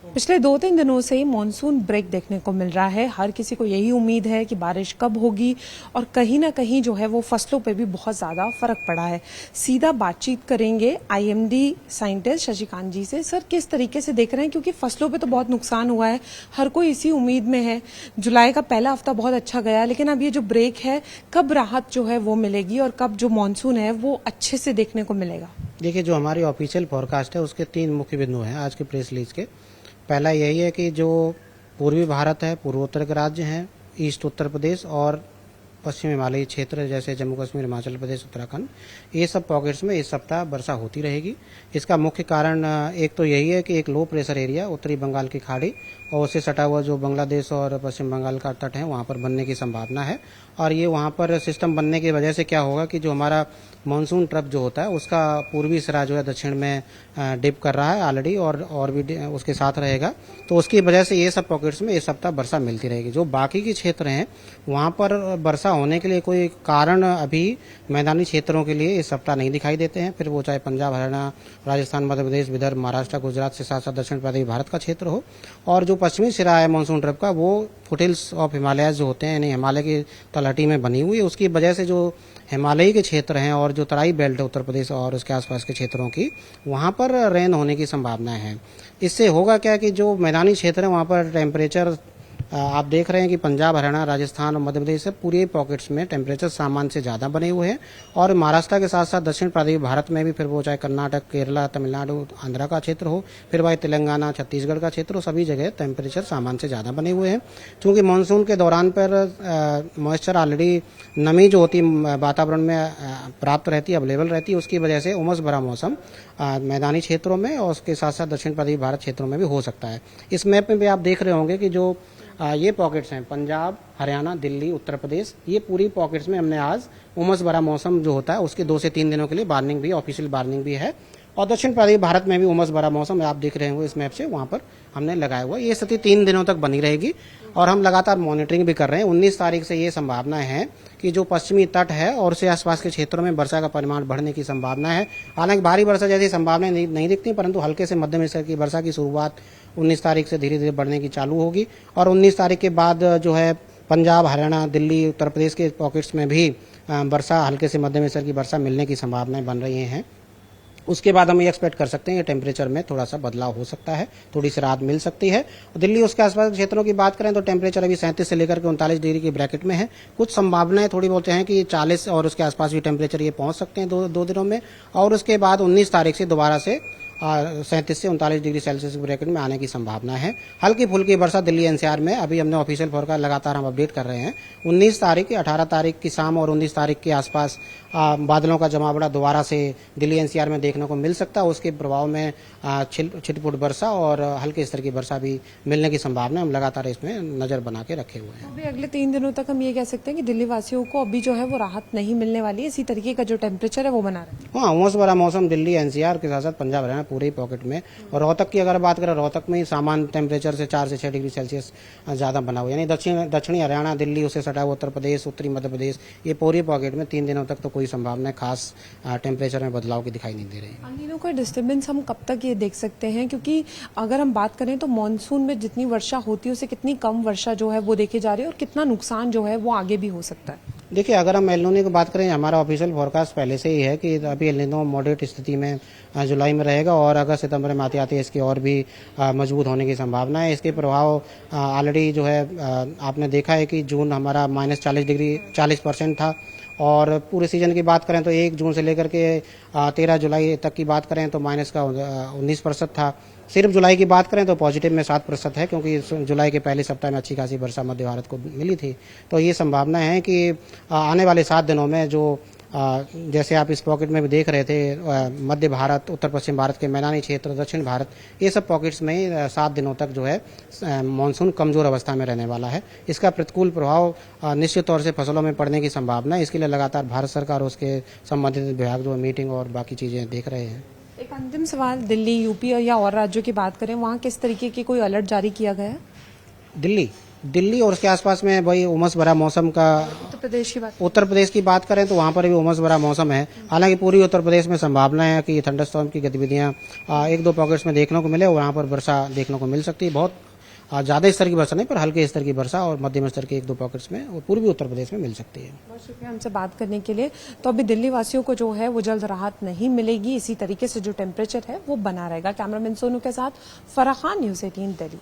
पिछले 2-3 दिनों से मॉनसून ब्रेक देखने को मिल रहा है। हर किसी को यही उम्मीद है कि बारिश कब होगी और कहीं ना कहीं जो है वो फसलों पे भी बहुत ज़्यादा फर्क पड़ा है। सीधा बातचीत करेंगे आईएमडी साइंटिस्ट शशिकांत जी से। सर, किस तरीके से देख रहे हैं, क्योंकि फसलों पे तो बहुत नुकसान हुआ है, हर कोई इसी उम्मीद में है। जुलाई का पहला हफ्ता बहुत अच्छा गया, लेकिन अब ये जो ब्रेक है, कब राहत जो है वो मिलेगी और कब जो मानसून है वो अच्छे से देखने को मिलेगा? देखिए, जो हमारी ऑफिशियल फोरकास्ट है उसके 3 मुख्य बिंदु हैं आज के प्रेस रिलीज के। पहला यही है कि जो पूर्वी भारत है, पूर्वोत्तर के राज्य हैं, ईस्ट उत्तर प्रदेश और पश्चिम हिमालयी क्षेत्र जैसे जम्मू कश्मीर, हिमाचल प्रदेश, उत्तराखंड, ये सब पॉकेट्स में इस सप्ताह वर्षा होती रहेगी। इसका मुख्य कारण एक तो यही है कि एक लो प्रेशर एरिया उत्तरी बंगाल की खाड़ी और उससे सटा हुआ जो बांग्लादेश और पश्चिम बंगाल का तट है वहाँ पर बनने की संभावना है। और ये वहाँ पर सिस्टम बनने की वजह से क्या होगा कि जो हमारा मानसून ट्रफ जो होता है उसका पूर्वी सिरा जो है दक्षिण में डिप कर रहा है ऑलरेडी और भी उसके साथ रहेगा, तो उसकी वजह से ये सब पॉकेट्स में इस सप्ताह वर्षा मिलती रहेगी। जो बाकी के क्षेत्र हैं वहाँ पर वर्षा होने के लिए कोई कारण अभी मैदानी क्षेत्रों के लिए इस सप्ताह नहीं दिखाई देते हैं, फिर वो चाहे पंजाब, हरियाणा, राजस्थान, मध्य प्रदेश, विदर्भ, महाराष्ट्र, गुजरात से साथ साथ दक्षिण पूर्वी भारत का क्षेत्र हो। और जो पश्चिमी सिरा है मानसून ट्रफ का वो फुटहिल्स ऑफ हिमालयाज जो होते हैं, यानी हिमालय की तलहटी में बनी हुई है, उसकी वजह से जो हिमालयी के क्षेत्र हैं और जो तराई बेल्ट है उत्तर प्रदेश और उसके आसपास के क्षेत्रों की, वहाँ पर रेन होने की संभावना है। इससे होगा क्या कि जो मैदानी क्षेत्र है वहाँ पर टेम्परेचर आप देख रहे हैं कि पंजाब, हरियाणा, राजस्थान और मध्य प्रदेश से पूरे पॉकेट्स में टेम्परेचर सामान्य से ज़्यादा बने हुए हैं। और महाराष्ट्र के साथ साथ दक्षिण पूर्वी भारत में भी, फिर वो चाहे कर्नाटक, केरला, तमिलनाडु, आंध्रा का क्षेत्र हो, फिर भाई तेलंगाना, छत्तीसगढ़ का क्षेत्र हो, सभी जगह टेम्परेचर सामान्य से ज़्यादा बने हुए हैं। क्योंकि मानसून के दौरान पर मॉइस्चर ऑलरेडी, नमी जो होती है वातावरण में प्राप्त रहती है, अवेलेबल रहती है, उसकी वजह से उमस भरा मौसम मैदानी क्षेत्रों में और उसके साथ साथ दक्षिण पूर्वी भारत क्षेत्रों में भी हो सकता है। इस मैप में भी आप देख रहे होंगे कि जो ये पॉकेट्स हैं पंजाब, हरियाणा, दिल्ली, उत्तर प्रदेश, ये पूरी पॉकेट्स में हमने आज उमस भरा मौसम जो होता है उसके 2 से 3 दिनों के लिए वार्निंग भी, ऑफिशियल वार्निंग भी है। और दक्षिण पूर्वी भारत में भी उमस भरा मौसम आप देख रहे होंगे इस मैप से, वहाँ पर हमने लगाया हुआ। ये स्थिति 3 दिनों तक बनी रहेगी और हम लगातार मॉनिटरिंग भी कर रहे हैं। 19 तारीख से ये संभावना है कि जो पश्चिमी तट है और उसके आसपास के क्षेत्रों में वर्षा का परिमाण बढ़ने की संभावना है। हालांकि भारी वर्षा जैसी संभावनाएं नहीं दिखती, परंतु हल्के से मध्यम स्तर की वर्षा की शुरुआत 19 तारीख से धीरे धीरे बढ़ने की चालू होगी। और 19 तारीख के बाद जो है पंजाब, हरियाणा, दिल्ली, उत्तर प्रदेश के पॉकेट्स में भी वर्षा, हल्के से मध्यम स्तर की वर्षा मिलने की संभावनाएं बन रही हैं। उसके बाद हम ये एक्सपेक्ट कर सकते हैं कि टेम्परेचर में थोड़ा सा बदलाव हो सकता है, थोड़ी सी राहत मिल सकती है। दिल्ली उसके आसपास क्षेत्रों की बात करें तो टेम्परेचर अभी 37 से लेकर के 39 डिग्री की ब्रैकेट में है। कुछ संभावनाएं थोड़ी बहुत हैं कि 40 और उसके आसपास भी टेम्परेचर ये पहुंच सकते हैं दो दिनों में। और उसके बाद 19 तारीख से दोबारा से 37 से 39 डिग्री सेल्सियस की ब्रैकेट में आने की संभावना है। हल्की फुल्की वर्षा दिल्ली एनसीआर में अभी हमने ऑफिशियल फोरकास्ट लगातार हम अपडेट कर रहे हैं। 19 तारीख, 18 तारीख की शाम और 19 तारीख के आसपास बादलों का जमावड़ा दोबारा से दिल्ली एनसीआर में देखने को मिल सकता है। उसके प्रभाव में छिटपुट वर्षा और हल्के स्तर की वर्षा भी मिलने की संभावना, हम लगातार इसमें नजर बना के रखे हुए हैं। अभी अगले 3 दिनों तक हम ये कह सकते हैं कि दिल्ली वासियों को अभी जो है वो राहत नहीं मिलने वाली है, इसी तरीके का जो टेम्परेचर है वो बना रहे हैं। हाँ, उमस भरा मौसम दिल्ली एनसीआर के साथ साथ पंजाब, हरियाणा पूरे पॉकेट में। और रोहतक की अगर बात करें, रोहतक में सामान्य टेम्परेचर से 4 से 6 डिग्री सेल्सियस ज्यादा बना हुआ, यानी दक्षिणी हरियाणा, दिल्ली, उससे सटा हुआ उत्तर प्रदेश, उत्तरी मध्य प्रदेश, ये पूरे पॉकेट में 3 दिनों तक तो कोई संभावना खास टेम्परेचर में बदलाव की दिखाई नहीं दे रही। अनिलों का डिस्टर्बेंस हम कब तक ये देख सकते हैं, क्योंकि अगर हम बात करें तो मानसून में जितनी वर्षा होती है उससे कितनी कम वर्षा जो है वो देखी जा रही है और कितना नुकसान जो है वो आगे भी हो सकता है? देखिए, अगर हम एल नीनो की बात करें, हमारा ऑफिशियल फोरकास्ट पहले से ही है कि अभी एल नीनो मॉडरेट स्थिति में जुलाई में रहेगा और अगस्त सितंबर में आते आते इसकी और भी मजबूत होने की संभावना है। इसके प्रभाव ऑलरेडी जो है आपने देखा है कि जून हमारा -40% था और पूरे सीजन की बात करें तो 1 जून से लेकर के 13 जुलाई तक की बात करें तो माइनस का 19% था। सिर्फ जुलाई की बात करें तो पॉजिटिव में 7% है, क्योंकि जुलाई के पहले सप्ताह में अच्छी खासी वर्षा मध्य भारत को मिली थी। तो ये संभावना है कि आने वाले 7 दिनों में जो जैसे आप इस पॉकेट में भी देख रहे थे, मध्य भारत, उत्तर पश्चिम भारत के मैदानी क्षेत्र, दक्षिण भारत, ये सब पॉकेट्स में 7 दिनों तक जो है मानसून कमजोर अवस्था में रहने वाला है। इसका प्रतिकूल प्रभाव निश्चित तौर से फसलों में पड़ने की संभावना है। इसके लिए लगातार भारत सरकार और उसके संबंधित विभाग जो मीटिंग और बाकी चीजें देख रहे हैं। एक अंतिम सवाल, दिल्ली, यूपी या और राज्यों की बात करें, वहाँ किस तरीके की कोई अलर्ट जारी किया गया है? दिल्ली और उसके आसपास में भाई उमस भरा मौसम का। उत्तर प्रदेश की बात करें तो वहाँ पर भी उमस भरा मौसम है। हालांकि पूरी उत्तर प्रदेश में संभावना है कि थंडरस्टॉर्म की गतिविधियां एक दो पॉकेट्स में देखने को मिले और वहाँ पर वर्षा देखने को मिल सकती है। बहुत ज़्यादा स्तर की वर्षा नहीं, पर हल्के स्तर की वर्षा और मध्यम स्तर के एक दो पॉकेट्स में और पूर्वी उत्तर प्रदेश में मिल सकती है। बहुत शुक्रिया हमसे बात करने के लिए। तो अभी दिल्ली वासियों को जो है वो जल्द राहत नहीं मिलेगी, इसी तरीके से जो टेम्परेचर है वो बना रहेगा। कैमरामैन सोनू के साथ फराह खान, न्यूज़ 18 दिल्ली।